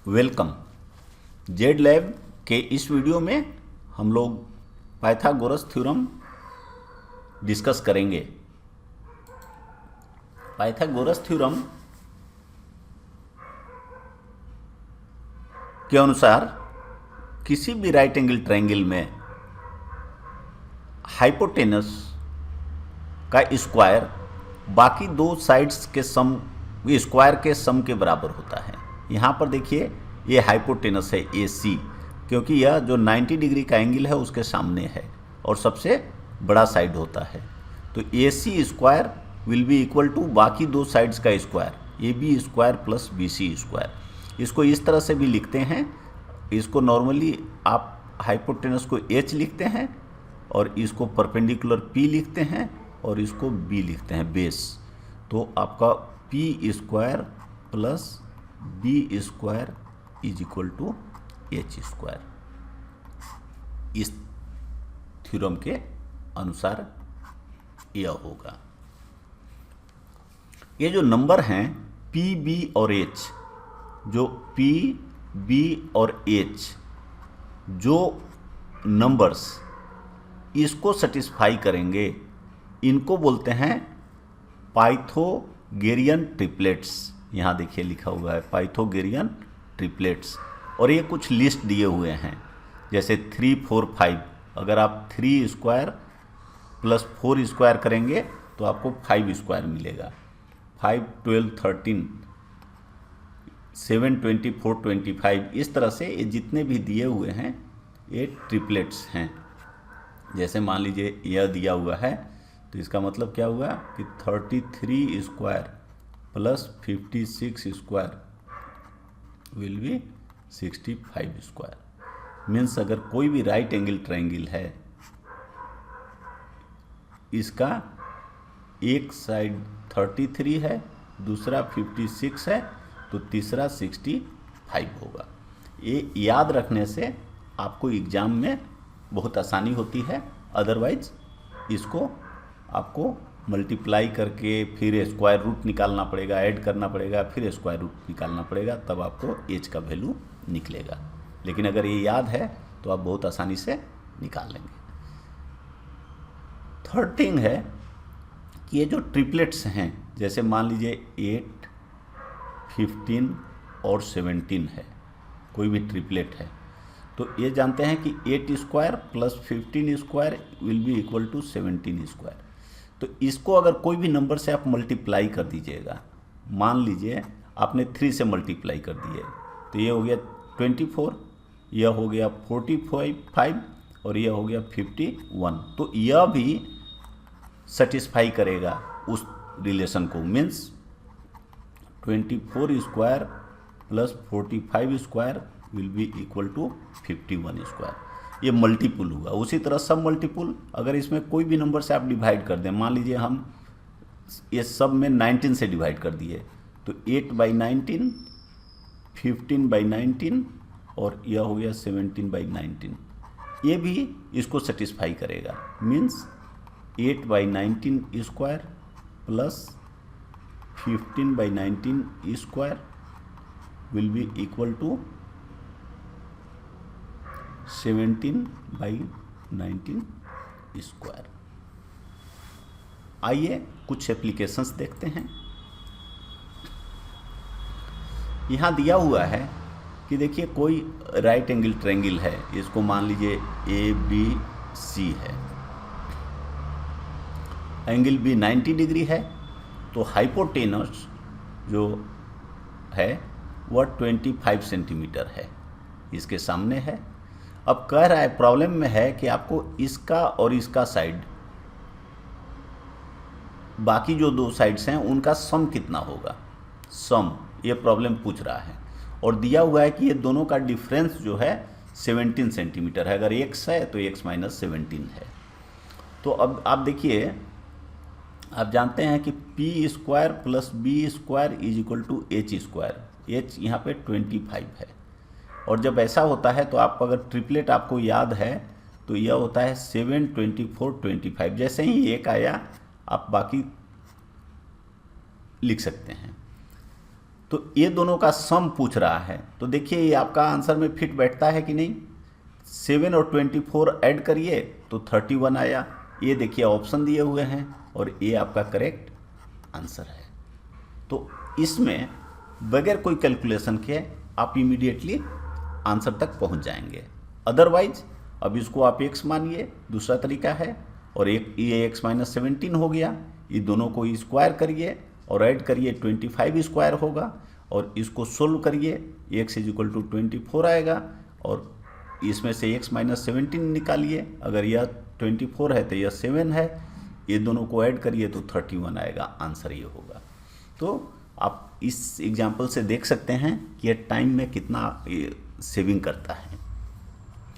Welcome. Z lab के इस video में हम लोग पाइथागोरस थ्योरम डिस्कस करेंगे। पाइथागोरस थ्योरम के अनुसार किसी भी राइट एंगल ट्रायंगल में हाइपोटेनस का स्क्वायर बाकी दो साइड्स के सम स्क्वायर के सम के बराबर होता है। यहाँ पर देखिए ये हाइपोटेनस है AC, क्योंकि यह जो 90 डिग्री का एंगल है उसके सामने है और सबसे बड़ा साइड होता है। तो AC square will be equal to बाकी दो साइड्स का square AB square plus BC square. इसको इस तरह से भी लिखते हैं। इसको नॉर्मली आप हाइपोटेनस को H लिखते हैं और इसको परपेंडिकुलर P लिखते हैं और इसको B लिखते हैं बेस। तो आपका P square plus B square is equal to H square. इस थ्योरम के अनुसार यह होगा। ये जो नंबर हैं P, B और H, जो P, B और H जो नंबर्स इसको सेटिस्फाई करेंगे, इनको बोलते हैं पाइथागोरियन ट्रिपलेट्स। यहाँ देखिए लिखा हुआ है पाइथागोरियन ट्रिपलेट्स। और ये कुछ लिस्ट दिए हुए हैं, जैसे 3, 4, 5। अगर आप 3 स्क्वायर प्लस 4 स्क्वायर करेंगे तो आपको 5 स्क्वायर मिलेगा। 5, 12, 13, 7, 24, 25, इस तरह से ये जितने भी दिए हुए हैं ये ट्रिपलेट्स हैं। जैसे मान लीजिए यह दिया हुआ है तो इसका मतलब क्या हुआ कि 33 square plus 56 square will B 65 square. Means अगर कोई भी राइट एंगल ट्रायंगल है, इसका एक साइड 33 है, दूसरा 56 है, तो तीसरा 65 होगा। ये याद रखने से आपको एग्जाम में बहुत आसानी होती है। अदरवाइज इसको आपको मल्टीप्लाई करके फिर स्क्वायर रूट निकालना पड़ेगा, ऐड करना पड़ेगा, फिर स्क्वायर रूट निकालना पड़ेगा, तब आपको एच का वैल्यू निकलेगा। लेकिन अगर ये याद है तो आप बहुत आसानी से निकाल लेंगे। थर्ड थिंग है कि ये जो ट्रिपलेट्स हैं, जैसे मान लीजिए 8, 15 और 17 है, कोई भी ट्रिपलेट है, तो ये जानते हैं कि 8 square plus 15 square will be equal to 17 square. तो इसको अगर कोई भी नंबर से आप मल्टीप्लाई कर दीजिएगा, मान लीजिए आपने 3 से मल्टीप्लाई कर दिए, तो ये हो गया 24, यह हो गया 45 और यह हो गया 51। तो यह भी सेटिस्फाई करेगा उस रिलेशन को। Means 24 square plus 45 square will be equal to 51 square. ये मल्टीपुल हुआ। उसी तरह सब मल्टीपुल अगर इसमें कोई भी नंबर से आप डिवाइड कर दें, मान लीजिए हम ये सब में 19 से डिवाइड कर दिए, तो 8/19, 15/19 और यह हो गया 17/19। ये भी इसको सेटिस्फाई करेगा। Means 8/19 square plus 15/19 square will be equal to 17/19 square. आइए कुछ एप्लीकेशंस देखते हैं। यहाँ दिया हुआ है कि देखिए कोई राइट एंगल ट्रायंगल है, इसको मान लीजिए ABC है, एंगल B 90 डिग्री है, तो हाइपोटेनस जो है वह 25 सेंटीमीटर है, इसके सामने है। अब कह रहा है, प्रॉब्लम में है कि आपको इसका और इसका साइड, बाकी जो दो साइड्स हैं उनका सम कितना होगा, सम, ये प्रॉब्लम पूछ रहा है। और दिया हुआ है कि ये दोनों का डिफरेंस जो है 17 सेंटीमीटर है। अगर x है तो x माइनस 17 है। तो अब आप देखिए, आप जानते हैं कि P square plus B square is equal to H square. H यहाँ पे 25 है। और जब ऐसा होता है तो आप अगर ट्रिपलेट आपको याद है तो यह होता है 7, 24, 25। जैसे ही एक आया आप बाकी लिख सकते हैं। तो ये दोनों का सम पूछ रहा है, तो देखिए ये आपका आंसर में फिट बैठता है कि नहीं। 7 और 24 ऐड करिए तो 31 आया। ये देखिए ऑप्शन दिए हुए हैं और ये आपका करेक्ट आंसर है। तो इसमें बगैर कोई कैलकुलेशन के आप इमीडिएटली आंसर तक पहुंच जाएंगे। अदरवाइज अब इसको आप x मानिए, दूसरा तरीका है, और एक ये x माइनस 17 हो गया, ये दोनों को स्क्वायर करिए और ऐड करिए 25 स्क्वायर होगा, और इसको सोल्व करिए x इज इक्वल टू 24 आएगा, और इसमें से x माइनस 17 निकालिए, अगर यह 24 है तो यह 7 है, ये दोनों को ऐड करिए तो 31 आएगा, आंसर ये होगा। तो आप इस एग्जाम्पल से देख सकते हैं कि यह टाइम में कितना सेविंग करता है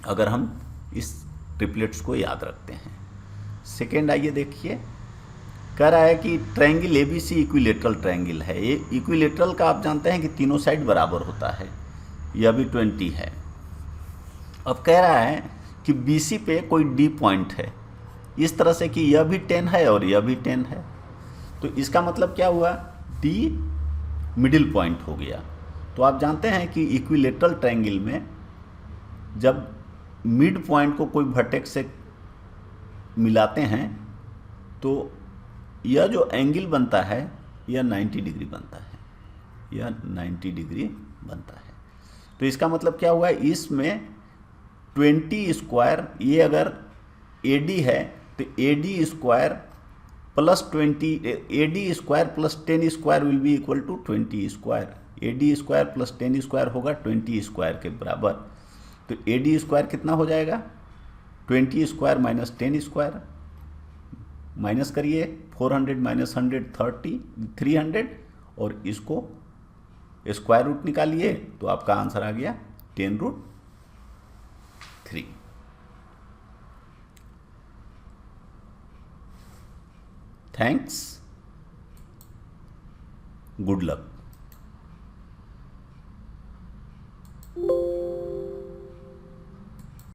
अगर हम इस ट्रिपलेट्स को याद रखते हैं। सेकेंड आइए देखिए, कह रहा है कि ट्रायंगल ABC इक्विलेटरल ट्रायंगल है। ये इक्विलेटरल का आप जानते हैं कि तीनों साइड बराबर होता है, यह भी 20 है। अब कह रहा है कि BC पे कोई D पॉइंट है, इस तरह से कि यह भी 10 है और यह भी 10 है, तो इसका मतलब क्या हुआ, D मिडिल पॉइंट हो गया। तो आप जानते हैं कि इक्विलेटरल ट्रायंगल में जब मिड पॉइंट को कोई वर्टेक्स से मिलाते हैं तो यह जो एंगल बनता है यह 90 डिग्री बनता है, यह 90 डिग्री बनता है। तो इसका मतलब क्या हुआ, इसमें 20 स्क्वायर, ये अगर AD है तो AD square plus 20, AD square plus 10 square will be equal to 20 square. AD square plus 10 square होगा 20 स्क्वायर के बराबर। तो AD स्क्वायर कितना हो जाएगा, 20 स्क्वायर माइनस 10 स्क्वायर, माइनस करिए 400 माइनस 100 300, और इसको स्क्वायर रूट निकालिए तो आपका आंसर आ गया 10√3। Thanks, good luck.